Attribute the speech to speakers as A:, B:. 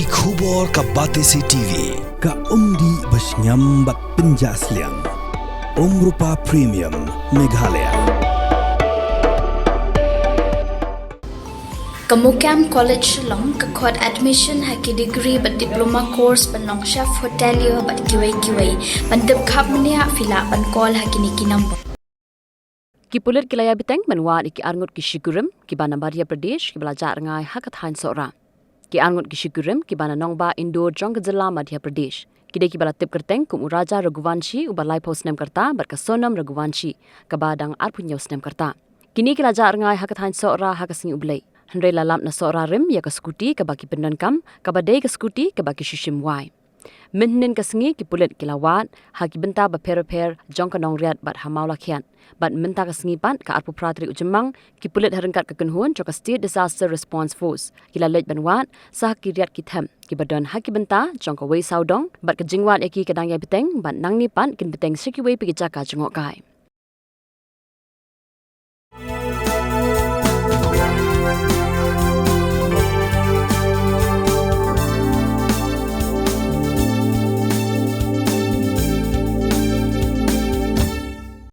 A: ki khubor ka batesi TV
B: ka umdi basnyam bat penjaslian Rupa Premium Meghalaya
C: Kamukam College Shillong kakot admission haki degree but diploma course banong chef hotelier but kiwai bandep khap mania fila ban call haki niki number
D: Ki Pulit kilaya biteng manwa ki Arngut ki Kurim ki bana Madhya Pradesh ki belajar Rngai hak Thaiñ Sohra ki Arngut ki Kurim ki bana Nongba Indo Jong Zilla Madhya Pradesh ki de ki bala tip kerteng kum Raja Raghuvanshi uba lai post nem karta bar ka Sonam Raghuvanshi ka badang arpunyos nem karta kini ki belajar Rngai hak Thaiñ Sohra hak sing ublei Hendrai lalam na Sohra rim ya ka skuti ka baki pendan kam ka badai ka skuti ka baki shishim wai Minnin ka sengi ki Pulit kilawat haki benta ba per jong ka nong riat bat hamau lakhian bat minta ka sengi pat ka arpu pratri ujemang ki Pulit harengkat ka kenhuan jo ka State Disaster Response Force kila leit banwat sah ki riat ki them ki badan haki benta jong ka Weisawdong bat ka jingwat eki kadang ya biteng bat nangni pat kin biteng sikiwe pi ka jaka jengok kai